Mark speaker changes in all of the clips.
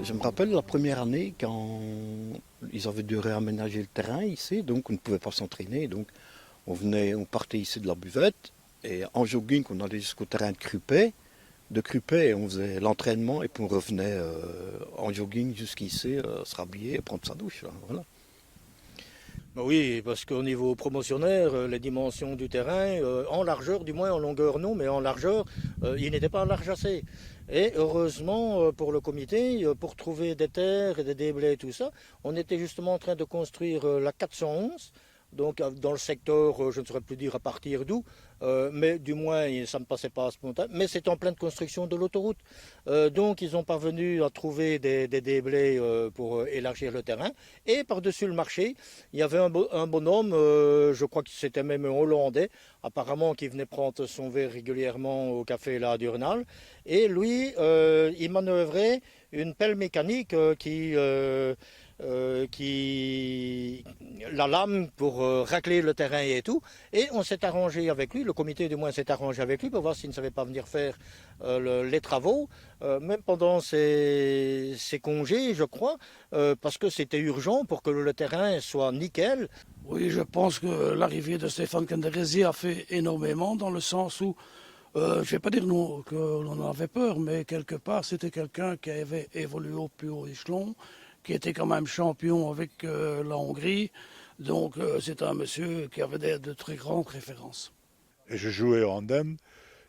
Speaker 1: Je me rappelle la première année quand ils avaient dû réaménager le terrain ici, donc on ne pouvait pas s'entraîner. Donc on partait ici de la buvette et en jogging on allait jusqu'au terrain de Crupet. De Crupet on faisait l'entraînement et puis on revenait en jogging jusqu'ici, se rhabiller et prendre sa douche. Là, voilà.
Speaker 2: Bah oui, parce qu'au niveau promotionnaire, les dimensions du terrain, en largeur, du moins en longueur non, mais en largeur, il n'était pas large assez. Et heureusement pour le comité, pour trouver des terres et des déblais et tout ça, on était justement en train de construire la 411. Donc dans le secteur, je ne saurais plus dire à partir d'où, mais du moins ça ne passait pas à ce moment-là. Mais c'est en pleine construction de l'autoroute. Donc ils ont parvenu à trouver des déblais pour élargir le terrain. Et par-dessus le marché, il y avait un bonhomme, je crois que c'était même un Hollandais, apparemment qui venait prendre son verre régulièrement au café là à Durnal. Et lui, il manœuvrait une pelle mécanique la lame pour racler le terrain et tout. Et on s'est arrangé avec lui, le comité du moins s'est arrangé avec lui pour voir s'il ne savait pas venir faire les travaux, même pendant ses congés, je crois, parce que c'était urgent pour que le terrain soit nickel.
Speaker 3: Oui, je pense que l'arrivée de Stéphane Canderesi a fait énormément dans le sens où, je ne vais pas dire que l'on en avait peur, mais quelque part c'était quelqu'un qui avait évolué au plus haut échelon, qui était quand même champion avec la Hongrie. Donc c'est un monsieur qui avait de très grandes références.
Speaker 4: Et je jouais en Andenne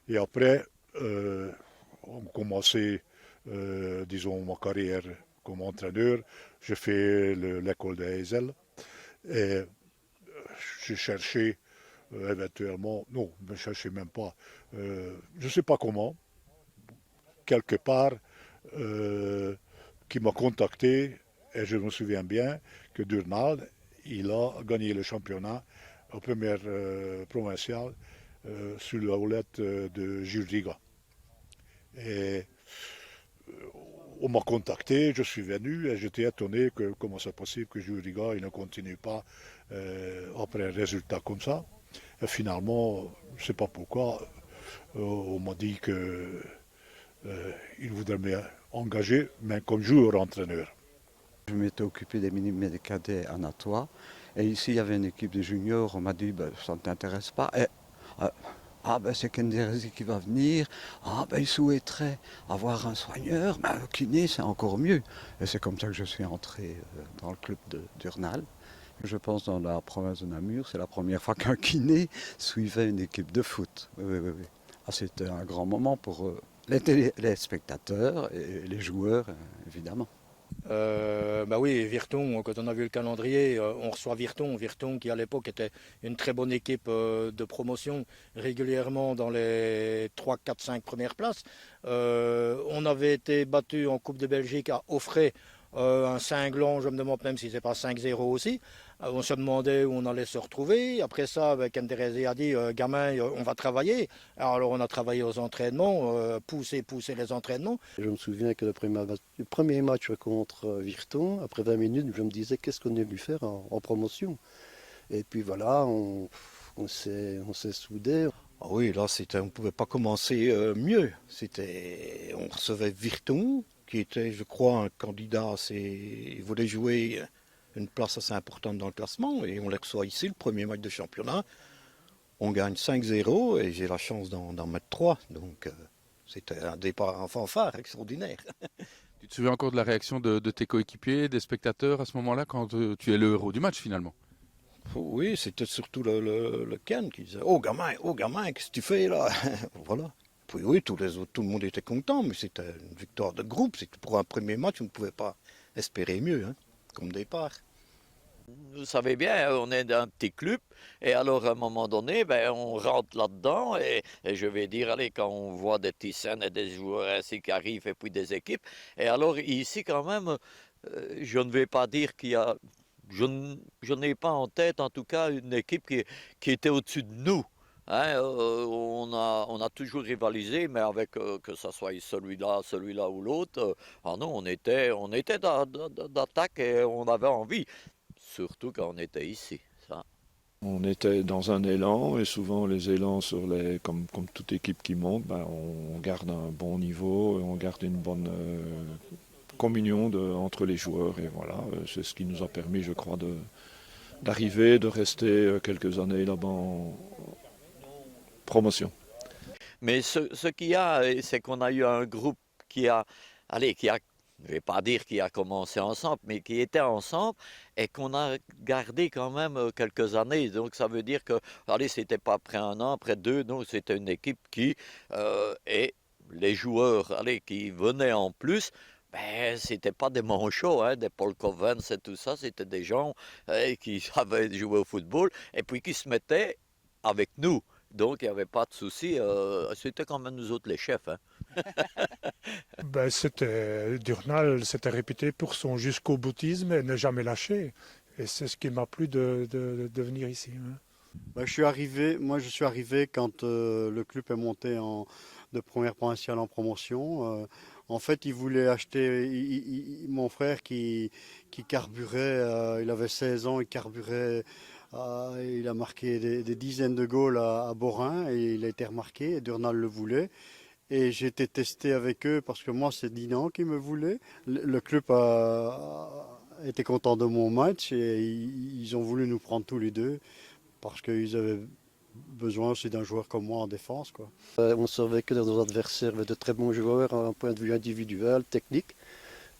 Speaker 4: et après on commençait, disons, ma carrière comme entraîneur. J'ai fait l'école de Heysel et j'ai cherché éventuellement, non, je ne cherchais même pas, je ne sais pas comment, quelque part, qui m'a contacté et je me souviens bien que Durnal, il a gagné le championnat en première provinciale sur la houlette de Jules Riga. Et on m'a contacté, je suis venu et j'étais étonné que comment c'est possible que Jules Riga il ne continue pas après un résultat comme ça. Et finalement, je ne sais pas pourquoi, on m'a dit que il voudrait m'engager, mais comme joueur-entraîneur.
Speaker 5: Je m'étais occupé des minimes des cadets à Natois. Et ici, il y avait une équipe de juniors. On m'a dit, ben, ça ne t'intéresse pas. Et, ben, c'est Kenderesi qui va venir. Ben, il souhaiterait avoir un soigneur. Ben, le kiné, c'est encore mieux. Et c'est comme ça que je suis entré dans le club de Durnal. Je pense dans la province de Namur, c'est la première fois qu'un kiné suivait une équipe de foot. Oui, oui, oui. C'était un grand moment pour les spectateurs et les joueurs, évidemment.
Speaker 2: Bah oui, Virton, quand on a vu le calendrier, on reçoit Virton. Virton qui à l'époque était une très bonne équipe de promotion, régulièrement dans les 3, 4, 5 premières places. On avait été battu en Coupe de Belgique à Offray, un cinglant, je me demande même si c'est pas 5-0 aussi. On se demandait où on allait se retrouver. Après ça, Kenderesi a dit, gamin, on va travailler. Alors on a travaillé aux entraînements, pousser les entraînements.
Speaker 6: Je me souviens que le premier match contre Virton, après 20 minutes, je me disais qu'est-ce qu'on est venu faire en promotion. Et puis voilà, on s'est soudés.
Speaker 1: Ah oui, là, on ne pouvait pas commencer mieux. On recevait Virton, qui était, je crois, un candidat il voulait jouer une place assez importante dans le classement, et on les reçoit ici, le premier match de championnat. On gagne 5-0, et j'ai la chance d'en mettre 3. Donc, c'était un départ en fanfare extraordinaire.
Speaker 7: Tu te souviens encore de la réaction de tes coéquipiers, des spectateurs à ce moment-là, quand tu es le héros du match finalement?
Speaker 1: Oui, c'était surtout le Ken qui disait oh gamin, qu'est-ce que tu fais là? Voilà. Puis oui, tous les autres, tout le monde était content, mais c'était une victoire de groupe. C'était pour un premier match, on ne pouvait pas espérer mieux, hein, comme départ.
Speaker 8: Vous savez bien, on est un petit club et alors à un moment donné, ben, on rentre là-dedans et je vais dire, allez, quand on voit des Thyssen et des joueurs ainsi qui arrivent et puis des équipes, et alors ici quand même, je ne vais pas dire qu'il y a, je n'ai pas en tête en tout cas une équipe qui était au-dessus de nous. Hein, on a toujours rivalisé, mais avec que ce soit celui-là ou l'autre, non, on était d'attaque et on avait envie. Surtout quand on était ici, ça.
Speaker 9: On était dans un élan et souvent les élans comme toute équipe qui monte, ben, on garde un bon niveau, on garde une bonne communion entre les joueurs. Et voilà, c'est ce qui nous a permis, je crois, d'arriver, de rester quelques années là-bas en promotion.
Speaker 8: Mais ce qu'il y a, c'est qu'on a eu un groupe qui a, je ne vais pas dire qui a commencé ensemble, mais qui était ensemble et qu'on a gardé quand même quelques années. Donc ça veut dire que, c'était pas après un an, après deux, non, c'était une équipe qui, et les joueurs, qui venaient en plus, ben, c'était pas des manchots, hein, des Paul Covens et tout ça, c'était des gens qui savaient jouer au football et puis qui se mettaient avec nous. Donc, il n'y avait pas de souci. C'était quand même nous autres les chefs. Hein.
Speaker 10: Durnal s'était réputé pour son jusqu'au boutisme et ne jamais lâcher. Et c'est ce qui m'a plu de venir ici. Hein.
Speaker 11: Je suis arrivé quand le club est monté de première provinciale en promotion. En fait, il voulait acheter mon frère qui carburait, il avait 16 ans, il carburait. Il a marqué des dizaines de goals à Borin et il a été remarqué et Durnal le voulait. Et j'ai été testé avec eux parce que moi, c'est Dinan qui me voulait. Le club a été content de mon match et ils ont voulu nous prendre tous les deux parce qu'ils avaient besoin aussi d'un joueur comme moi en défense, quoi.
Speaker 6: On savait que nos adversaires avaient de très bons joueurs d'un point de vue individuel, technique,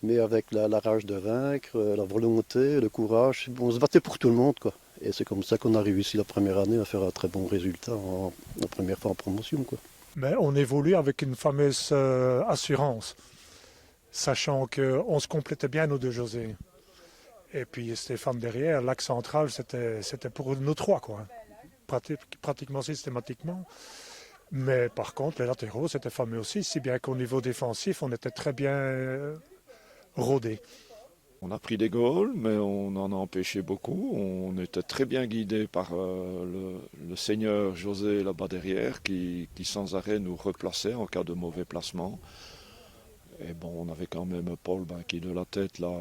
Speaker 6: mais avec la rage de vaincre, la volonté, le courage, on se battait pour tout le monde, quoi. Et c'est comme ça qu'on a réussi la première année à faire un très bon résultat, la première fois en promotion, quoi.
Speaker 10: Mais on évolue avec une fameuse assurance, sachant qu'on se complétait bien nous deux, José. Et puis Stéphane derrière, l'axe central, c'était pour nous trois, quoi. Pratiquement systématiquement. Mais par contre, les latéraux, c'était fameux aussi, si bien qu'au niveau défensif, on était très bien rodés.
Speaker 9: On a pris des goals, mais on en a empêché beaucoup. On était très bien guidé par le seigneur José là-bas derrière, qui sans arrêt nous replaçait en cas de mauvais placement. Et bon, on avait quand même Paul qui de la tête là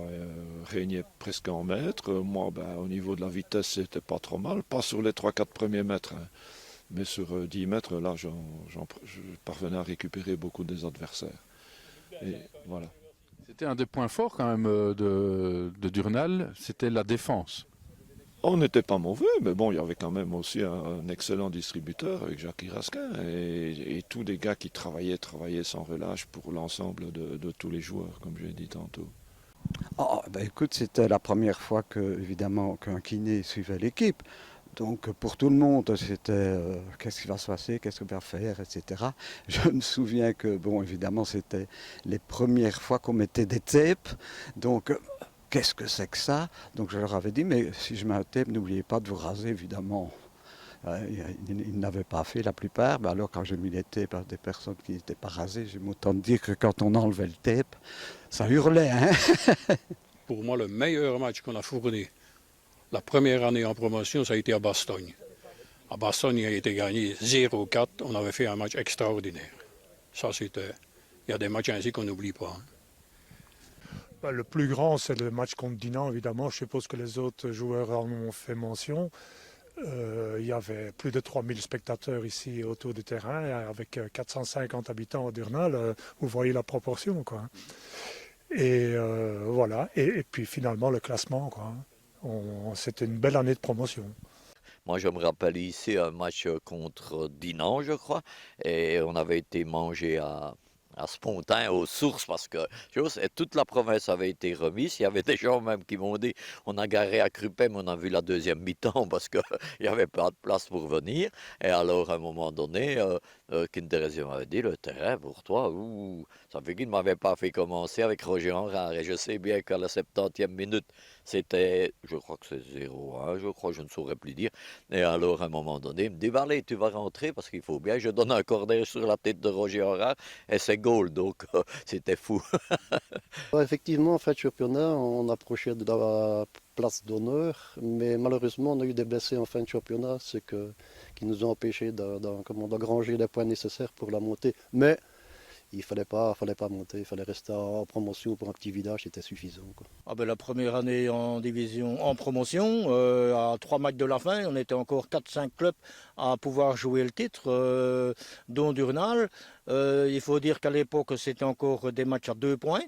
Speaker 9: régnait presque en maître. Moi, au niveau de la vitesse, c'était pas trop mal. Pas sur les 3-4 premiers mètres, hein. Mais sur 10 mètres, là, je parvenais à récupérer beaucoup des adversaires. Et voilà.
Speaker 7: C'était un des points forts quand même de Durnal, c'était la défense.
Speaker 9: On n'était pas mauvais, mais bon, il y avait quand même aussi un excellent distributeur avec Jacques Raskin et tous des gars qui travaillaient sans relâche pour l'ensemble de tous les joueurs, comme j'ai dit tantôt.
Speaker 5: Écoute, c'était la première fois évidemment qu'un kiné suivait l'équipe. Donc pour tout le monde, c'était qu'est-ce qui va se passer, qu'est-ce qu'on va faire, etc. Je me souviens que, bon, évidemment, c'était les premières fois qu'on mettait des tapes. Donc, qu'est-ce que c'est que ça? Donc je leur avais dit, mais si je mets un tape, n'oubliez pas de vous raser, évidemment. Ils n'avaient pas fait la plupart. Mais alors quand j'ai mis les tapes à des personnes qui n'étaient pas rasées, j'ai autant de dire que quand on enlevait le tape, ça hurlait. Hein.
Speaker 3: Pour moi, le meilleur match qu'on a fourni, la première année en promotion, ça a été à Bastogne. À Bastogne, il a été gagné 0-4. On avait fait un match extraordinaire. Ça, c'était... Il y a des matchs ainsi qu'on n'oublie pas. Hein.
Speaker 10: Le plus grand, c'est le match contre Dinan, évidemment. Je suppose que les autres joueurs en ont fait mention. Il y avait plus de 3000 spectateurs ici autour du terrain, avec 450 habitants à Durnal. Vous voyez la proportion, quoi. Et voilà. Et puis finalement, le classement, quoi. C'était une belle année de promotion.
Speaker 8: Moi, je me rappelle ici un match contre Dinan, je crois, et on avait été mangé à Spontin, aux sources, parce que toute la province avait été remise. Il y avait des gens même qui m'ont dit, on a garé à Crupet, mais on a vu la deuxième mi-temps parce qu'il n'y avait pas de place pour venir. Et alors, à un moment donné, Kinderesi m'avait dit, le terrain pour toi, ça fait qu'il ne m'avait pas fait commencer avec Roger Henrard. Et je sais bien qu'à la 70e minute, c'était, je crois que c'est 0-1, je ne saurais plus dire. Et alors, à un moment donné, il me dit, allez, tu vas rentrer parce qu'il faut bien, je donne un corner sur la tête de Roger Henrard et c'est goal, donc c'était fou.
Speaker 6: Effectivement, en fin de championnat, on approchait de la place d'honneur, mais malheureusement, on a eu des blessés en fin de championnat, qui nous ont empêchés d'engranger les points nécessaires pour la montée. Mais il fallait pas monter, il fallait rester en promotion pour un petit village, c'était suffisant, quoi.
Speaker 2: La première année en division, en promotion, à 3 matchs de la fin, on était encore 4-5 clubs à pouvoir jouer le titre, dont Durnal. Il faut dire qu'à l'époque, c'était encore des matchs à 2 points.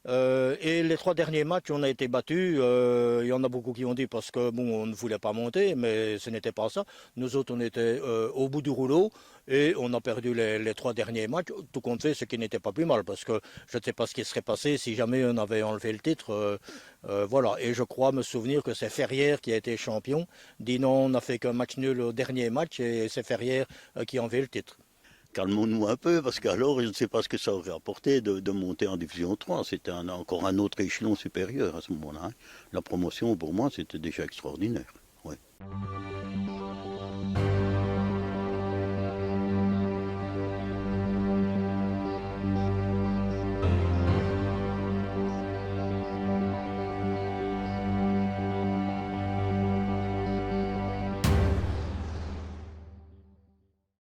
Speaker 2: Et les 3 derniers matchs, on a été battus. Il y en a beaucoup qui ont dit parce que bon, on ne voulait pas monter, mais ce n'était pas ça. Nous autres, on était au bout du rouleau et on a perdu les 3 derniers matchs. Tout compte fait, ce qui n'était pas plus mal parce que je ne sais pas ce qui serait passé si jamais on avait enlevé le titre. Voilà. Et je crois me souvenir que c'est Ferrières qui a été champion. Dit non, on n'a fait qu'un match nul au dernier match et c'est Ferrières qui a enlevé le titre.
Speaker 12: Calmons-nous un peu, parce qu'alors, je ne sais pas ce que ça aurait apporté de monter en division 3. C'était encore un autre échelon supérieur à ce moment-là. La promotion, pour moi, c'était déjà extraordinaire. Ouais.